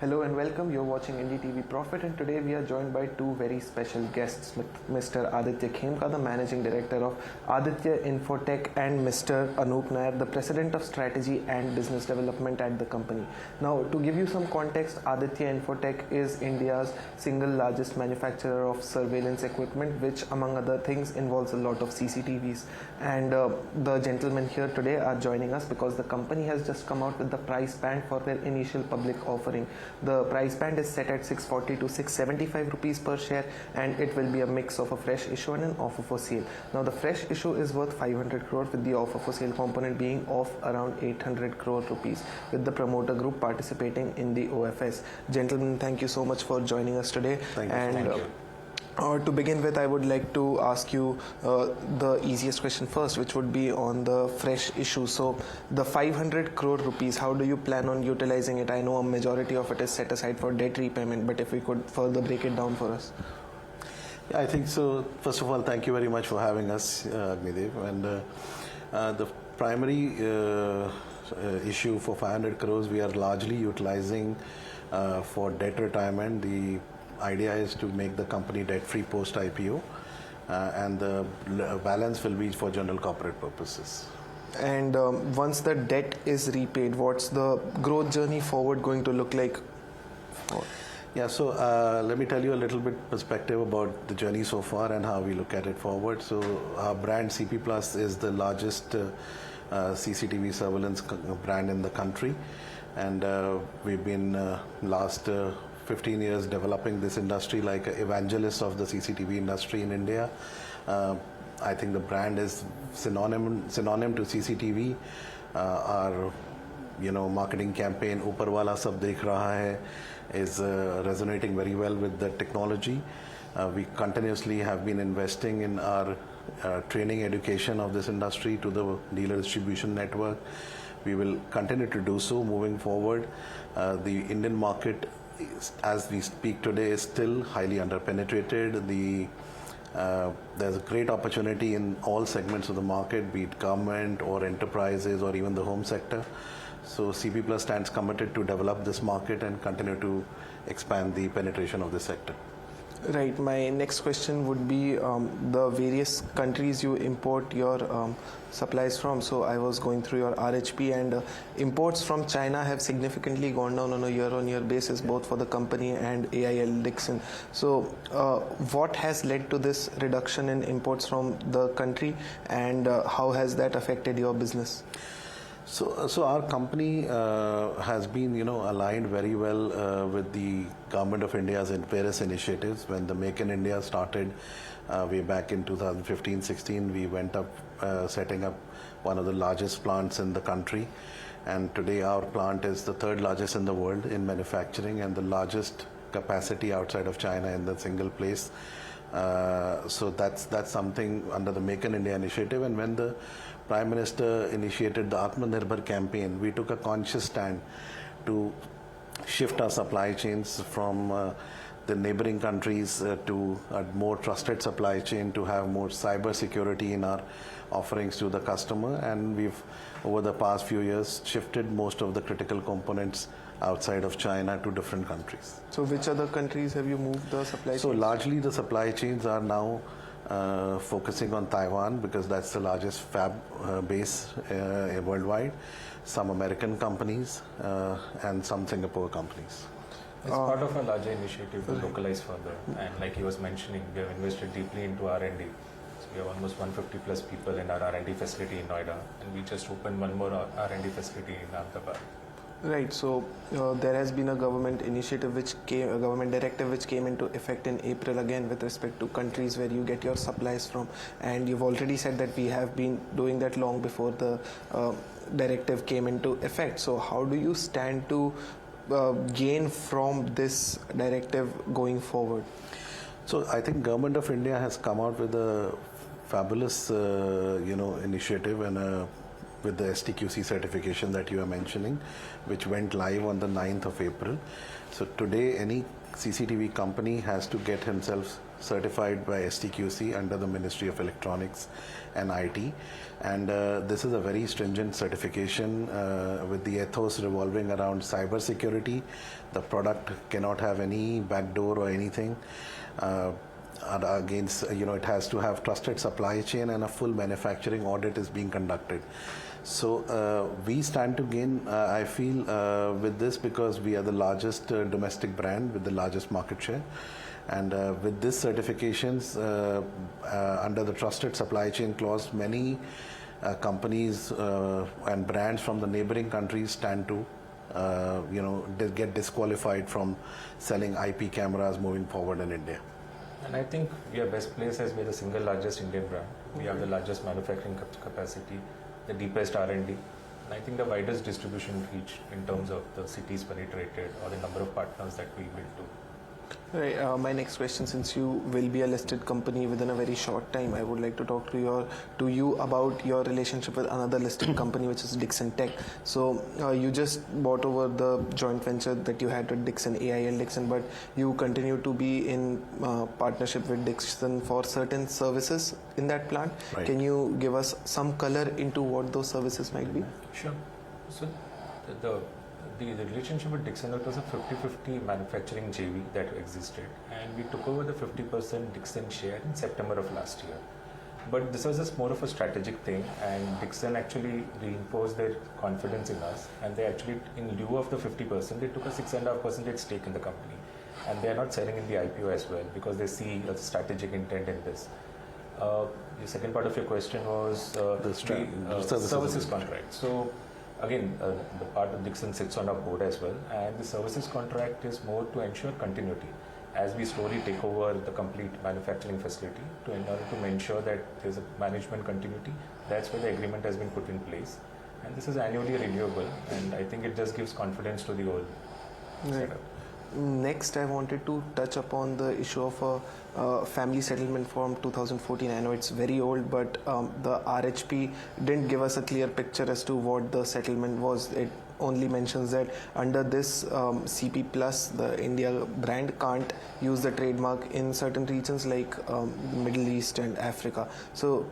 Hello and welcome. You're watching NDTV Profit, and today we are joined by two very special guests, Mr. Aditya Khemka, the Managing Director of Aditya Infotech, and Mr. Anup Nair, the President of Strategy and Business Development at the company. Now, to give you some context, Aditya Infotech is India's single largest manufacturer of surveillance equipment, which among other things involves a lot of CCTVs. And the gentlemen here today are joining us because the company has just come out with the price band for their initial public offering. The price band is set at 640 to 675 rupees per share, and it will be a mix of a fresh issue and an offer for sale. Now, the fresh issue is worth 500 crore with the offer for sale component being of around 800 crore rupees, with the promoter group participating in the OFS. Gentlemen, thank you so much for joining us today. Thank you. To begin with, I would like to ask you the easiest question first, which would be on the fresh issue. So, the 500 crore rupees, how do you plan on utilizing it? I know a majority of it is set aside for debt repayment, but if we could further break it down for us. Yeah, I think so. First of all, thank you very much for having us, Agnidev. And the primary issue for 500 crores, we are largely utilizing for debt retirement. The idea is to make the company debt-free post-IPO, and the balance will be for general corporate purposes. And once the debt is repaid, what's the growth journey forward going to look like? Yeah, so let me tell you a little bit perspective about the journey so far and how we look at it forward. So our brand CP Plus is the largest CCTV surveillance brand in the country, and we've been last 15 years developing this industry like an evangelist of the CCTV industry in India. I think the brand is synonym to CCTV. Our marketing campaign Upar Wala Sab Dekh Raha Hai is resonating very well with the technology. We continuously have been investing in our training education of this industry to the dealer distribution network. We will continue to do so moving forward. The Indian market, as we speak today, is still highly underpenetrated. There's a great opportunity in all segments of the market, be it government or enterprises or even the home sector. So CP Plus stands committed to develop this market and continue to expand the penetration of this sector. Right. My next question would be the various countries you import your supplies from. So I was going through your RHP, and imports from China have significantly gone down on a year-on-year basis, both for the company and AIL Dixon. So what has led to this reduction in imports from the country, and how has that affected your business? So our company has been, aligned very well with the Government of India's various initiatives. When the Make in India started way back in 2015-16, we went up setting up one of the largest plants in the country. And today our plant is the third largest in the world in manufacturing and the largest capacity outside of China in the single place. So that's something under the Make in India initiative. And when the Prime Minister initiated the Atmanirbhar campaign, we took a conscious stand to shift our supply chains from the neighboring countries to a more trusted supply chain, to have more cyber security in our offerings to the customer. And we've, over the past few years, shifted most of the critical components outside of China to different countries. So which other countries have you moved the supply chains? So largely the supply chains are now focusing on Taiwan, because that's the largest fab base worldwide, some American companies and some Singapore companies. It's part of a larger initiative to localize further, and like he was mentioning, we have invested deeply into R&D. So we have almost 150 plus people in our R&D facility in Noida, and we just opened one more R&D facility in Ahmedabad. Right. So there has been a government initiative a government directive which came into effect in April again with respect to countries where you get your supplies from, and you've already said that we have been doing that long before the directive came into effect. So how do you stand to gain from this directive going forward? So I think Government of India has come out with a fabulous initiative and with the STQC certification that you are mentioning, which went live on the 9th of April. So today any CCTV company has to get himself certified by STQC under the Ministry of Electronics and IT. And this is a very stringent certification with the ethos revolving around cyber security. The product cannot have any backdoor or anything. Against, it has to have trusted supply chain, and a full manufacturing audit is being conducted. So we stand to gain, I feel, with this, because we are the largest domestic brand with the largest market share. And with this certifications under the trusted supply chain clause, many companies and brands from the neighboring countries stand to get disqualified from selling IP cameras moving forward in India. And I think we are best placed as we are the single largest Indian brand. We have the largest manufacturing capacity, the deepest R&D, and I think the widest distribution reach in terms of the cities penetrated or the number of partners that we built to. Right. My next question, since you will be a listed company within a very short time, I would like to talk to you about your relationship with another listed company, which is Dixon Tech. So you just bought over the joint venture that you had with Dixon, AIL Dixon, but you continue to be in partnership with Dixon for certain services in that plant. Right. Can you give us some color into what those services might be? Sure. So the relationship with Dixon, it was a 50-50 manufacturing JV that existed, and we took over the 50% Dixon share in September of last year. But this was just more of a strategic thing, and Dixon actually reinforced their confidence in us, and they actually, in lieu of the 50%, they took a 6.5% stake in the company, and they are not selling in the IPO as well, because they see a strategic intent in this. The second part of your question was the services contract. So again, the part of Dixon sits on our board as well, and the services contract is more to ensure continuity as we slowly take over the complete manufacturing facility in order to ensure that there's a management continuity. That's where the agreement has been put in place, and this is annually renewable, and I think it just gives confidence to the whole setup. Next, I wanted to touch upon the issue of a family settlement from 2014. I know it's very old, but the RHP didn't give us a clear picture as to what the settlement was. It only mentions that under this CP Plus, the India brand can't use the trademark in certain regions like Middle East and Africa. So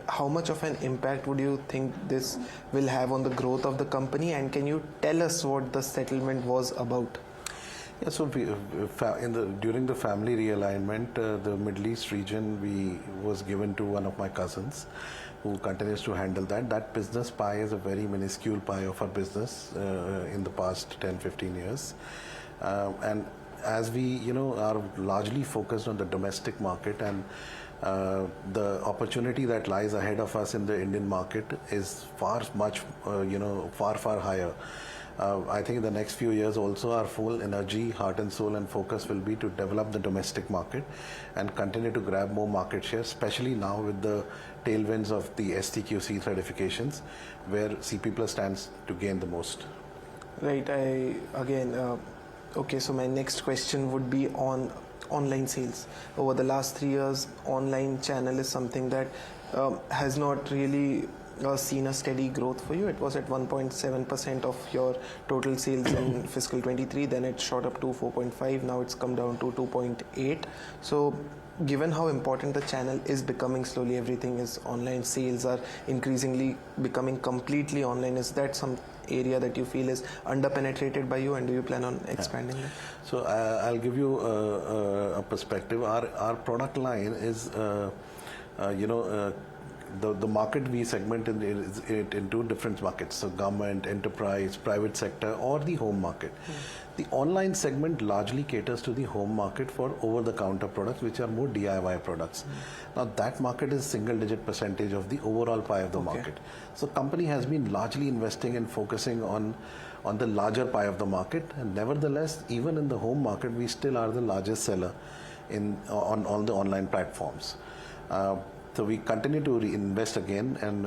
how much of an impact would you think this will have on the growth of the company, and can you tell us what the settlement was about? Yeah, so during the family realignment, the Middle East region was given to one of my cousins, who continues to handle that. That business pie is a very minuscule pie of our business in the past 10-15 years. And as we are largely focused on the domestic market, and the opportunity that lies ahead of us in the Indian market is far higher. I think in the next few years also our full energy, heart and soul and focus will be to develop the domestic market and continue to grab more market share, especially now with the tailwinds of the STQC certifications, where CP Plus stands to gain the most. Right. Okay, so my next question would be on online sales. Over the last 3 years, online channel is something that has not really seen a steady growth for you. It was at 1.7% of your total sales in fiscal 23, then it shot up to 4.5, now it's come down to 2.8. So given how important the channel is becoming, slowly everything is online, sales are increasingly becoming completely online, is that some area that you feel is under-penetrated by you, and do you plan on expanding it? So I'll give you a perspective. Our product line is the market we segment it into different markets, so government, enterprise, private sector, or the home market. The online segment largely caters to the home market for over-the-counter products, which are more DIY products. Now that market is single-digit percentage of the overall pie of the market. So company has been largely investing and focusing on the larger pie of the market, and nevertheless, even in the home market, we still are the largest seller on all the online platforms. So we continue to invest again and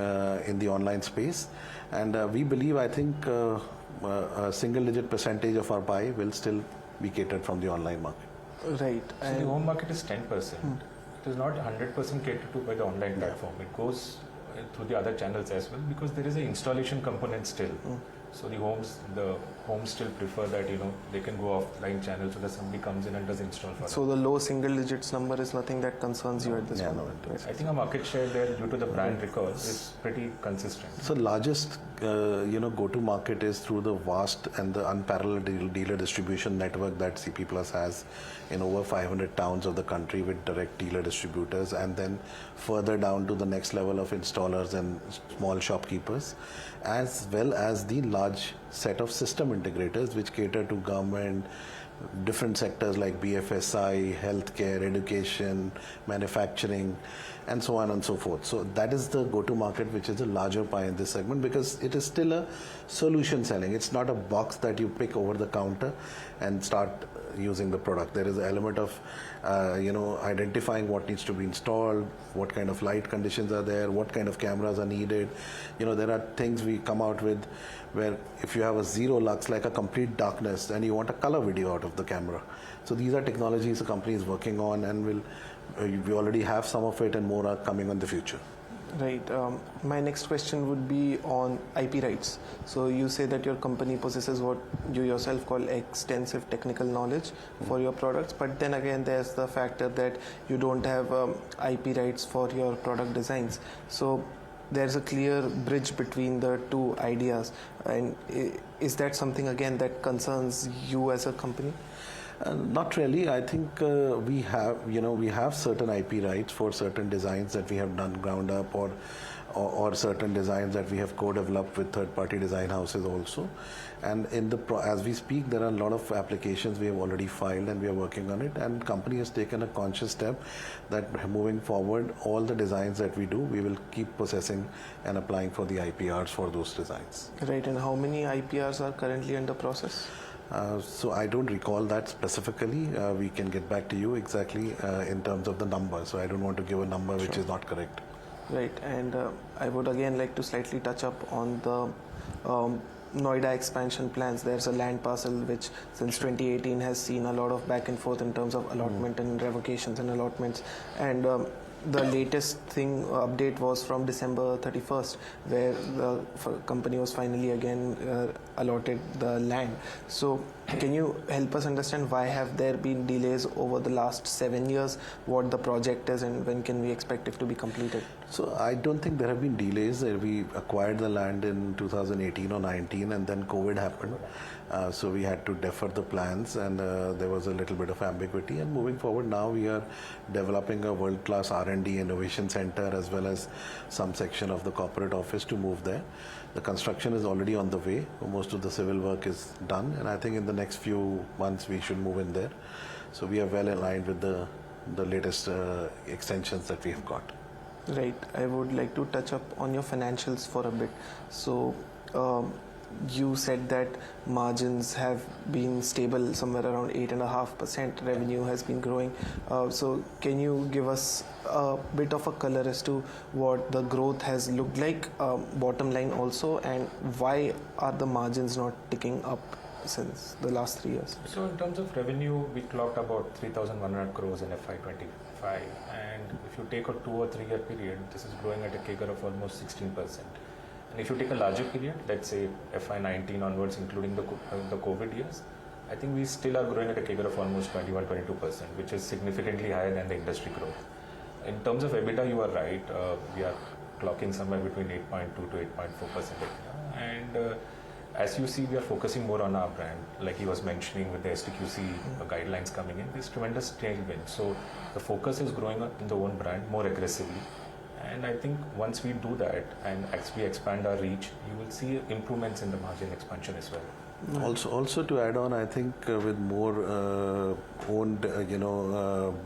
in the online space, and we believe, I think, a single-digit percentage of our pie will still be catered from the online market. Right. So the home market is 10%. It is not 100% catered to by the online platform. It goes through the other channels as well, because there is an installation component still. So the homes still prefer that they can go offline channel so that somebody comes in and does install for So them. the low single digits number is nothing that concerns you at this Yeah, moment. no, I think our market share there, due to the brand recall, is pretty consistent. So largest, go-to market is through the vast and the unparalleled dealer distribution network that CP Plus has in over 500 towns of the country with direct dealer distributors, and then further down to the next level of installers and small shopkeepers, as well as the large set of system integrators which cater to government, different sectors like BFSI, healthcare, education, manufacturing, and so on and so forth. So that is the go-to market, which is the larger pie in this segment, because it is still a solution selling. It's not a box that you pick over the counter and start using the product. There is an element of identifying what needs to be installed, what kind of light conditions are there, what kind of cameras are needed. There are things we come out with where if you have a zero lux, like a complete darkness, and you want a color video out of the camera. So these are technologies the company is working on, and we already have some of it, and more are coming in the future. Right. My next question would be on IP rights. So you say that your company possesses what you yourself call extensive technical knowledge for your products, but then again there's the factor that you don't have IP rights for your product designs. So there's a clear bridge between the two ideas, and is that something again that concerns you as a company? Not really. I think we have certain IP rights for certain designs that we have done ground up, or certain designs that we have co-developed with third-party design houses also. And as we speak, there are a lot of applications we have already filed, and we are working on it. And company has taken a conscious step that moving forward, all the designs that we do, we will keep possessing and applying for the IPRs for those designs. Right. And how many IPRs are currently under process? So I don't recall that specifically. We can get back to you exactly in terms of the number. So I don't want to give a number which is not correct. Right, and I would again like to slightly touch up on the Noida expansion plans. There's a land parcel which since 2018 has seen a lot of back and forth in terms of allotment and revocations and allotments, and the latest thing update was from December 31st, where the company was finally again allotted the land. So can you help us understand why have there been delays over the last 7 years, what the project is, and when can we expect it to be completed? So I don't think there have been delays. We acquired the land in 2018 or 19, and then COVID happened. So we had to defer the plans, and there was a little bit of ambiguity. And moving forward, now we are developing a world-class R&D innovation center, as well as some section of the corporate office to move there. The construction is already on the way. Most of the civil work is done, and I think in the next few months we should move in there. So we are well aligned with the latest extensions that we have got. Right. I would like to touch up on your financials for a bit. So you said that margins have been stable somewhere around 8.5%. Revenue has been growing. So can you give us a bit of a color as to what the growth has looked like, bottom line also, and why are the margins not ticking up since the last 3 years? So in terms of revenue, we clocked about 3,100 crores in FY25, and if you take a 2 or 3 year period, this is growing at a CAGR of almost 16%. And if you take a larger period, let's say FY19 onwards, including the COVID years, I think we still are growing at a CAGR of almost 21-22%, which is significantly higher than the industry growth. In terms of EBITDA, you are right. We are clocking somewhere between 8.2 to 8.4%. And as you see, we are focusing more on our brand. Like he was mentioning with the STQC guidelines coming in, there's tremendous tailwind. So the focus is growing in the own brand more aggressively. And I think once we do that and actually expand our reach, you will see improvements in the margin expansion as well. Also to add on, I think with more owned,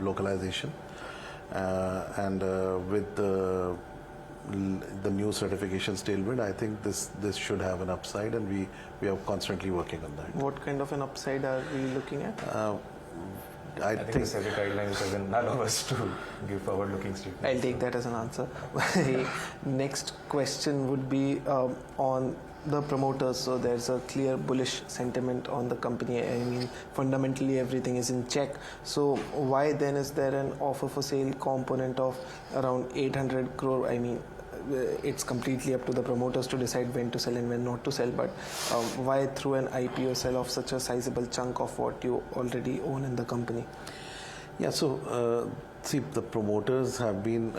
localization, and with the new certification tailwind, I think this should have an upside, and we are constantly working on that. What kind of an upside are we looking at? I think the SEBI guidelines doesn't allow us to give forward-looking statements. I'll take that as an answer. Next question would be on the promoters. So there's a clear bullish sentiment on the company. I mean, fundamentally everything is in check. So why then is there an offer for sale component of around 800 crore? I mean, it's completely up to the promoters to decide when to sell and when not to sell, but why through an IPO sell off such a sizable chunk of what you already own in the company? Yeah, so see, the promoters have been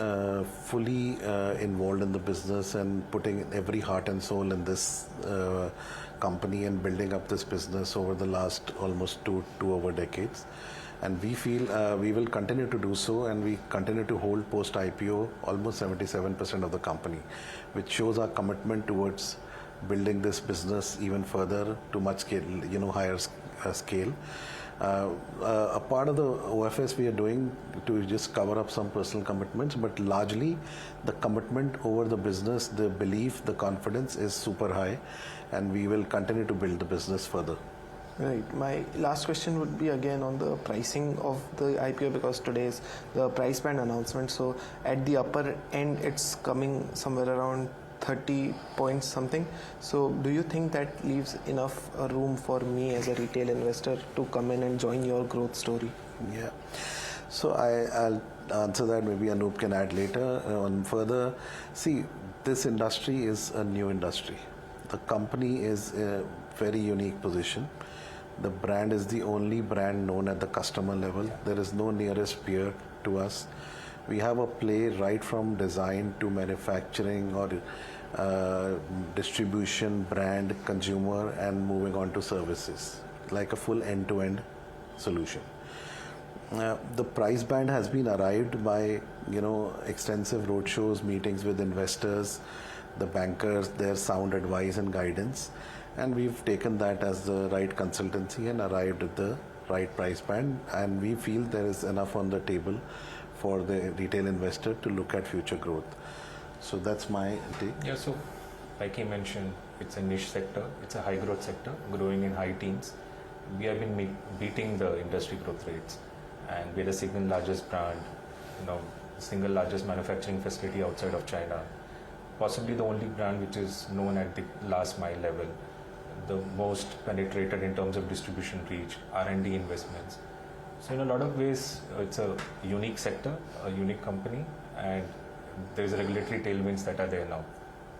fully involved in the business and putting every heart and soul in this company and building up this business over the last almost two over decades. And we feel we will continue to do so, and we continue to hold post IPO almost 77% of the company, which shows our commitment towards building this business even further to much scale, higher scale. A part of the OFS we are doing to just cover up some personal commitments, but largely the commitment over the business, the belief, the confidence is super high, and we will continue to build the business further. Right. My last question would be again on the pricing of the IPO, because today is the price band announcement. So at the upper end, it's coming somewhere around 30 points something. So do you think that leaves enough room for me as a retail investor to come in and join your growth story? Yeah. So I'll answer that. Maybe Anup can add later on further. See, this industry is a new industry. The company is a very unique position. The brand is the only brand known at the customer level. There is no nearest peer to us. We have a play right from design to manufacturing or distribution, brand, consumer, and moving on to services, like a full end-to-end solution. The price band has been arrived by extensive roadshows, meetings with investors, the bankers, their sound advice and guidance. And we've taken that as the right consultancy and arrived at the right price band, and we feel there is enough on the table for the retail investor to look at future growth. So that's my take. Yeah, so like he mentioned, it's a niche sector, it's a high growth sector, growing in high teens. We have been beating the industry growth rates, and we're the single largest brand, single largest manufacturing facility outside of China, possibly the only brand which is known at the last mile level, the most penetrated in terms of distribution reach, R&D investments. So in a lot of ways, it's a unique sector, a unique company, and there's regulatory tailwinds that are there now.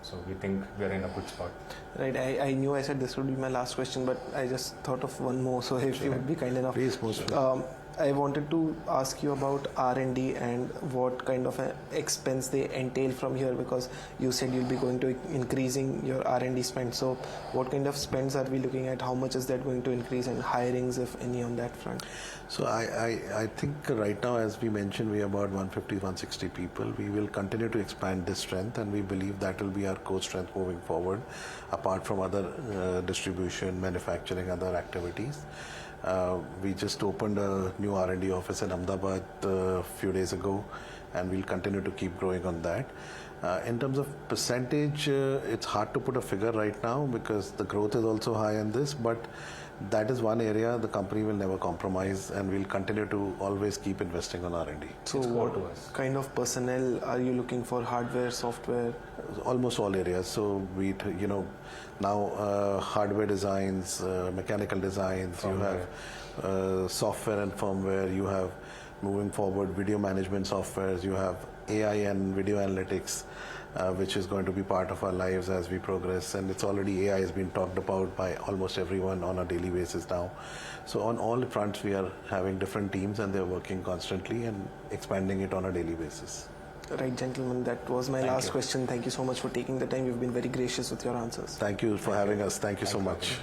So we think we're in a good spot. Right. I knew I said this would be my last question, but I just thought of one more. So if you would be kind enough. Please, I wanted to ask you about R&D and what kind of expense they entail from here, because you said you'll be going to increasing your R&D spend. So what kind of spends are we looking at? How much is that going to increase, and hirings, if any, on that front? So I think right now, as we mentioned, we are about 150-160 people. We will continue to expand this strength, and we believe that will be our core strength moving forward, apart from other distribution, manufacturing, other activities. We just opened a new R&D office in Ahmedabad a few days ago, and we'll continue to keep growing on that. In terms of percentage, it's hard to put a figure right now because the growth is also high in this, but that is one area the company will never compromise, and we'll continue to always keep investing on R&D. So what kind of personnel are you looking for? Hardware, software? Almost all areas. So we, now hardware designs, mechanical designs, firmware. You have software and firmware, you have moving forward video management softwares, you have AI and video analytics, which is going to be part of our lives as we progress, and it's already AI has been talked about by almost everyone on a daily basis now. So on all fronts we are having different teams, and they're working constantly and expanding it on a daily basis. Right, gentlemen, that was my last question. Thank you so much for taking the time. You've been very gracious with your answers. Thank you for having us. Thank you so much.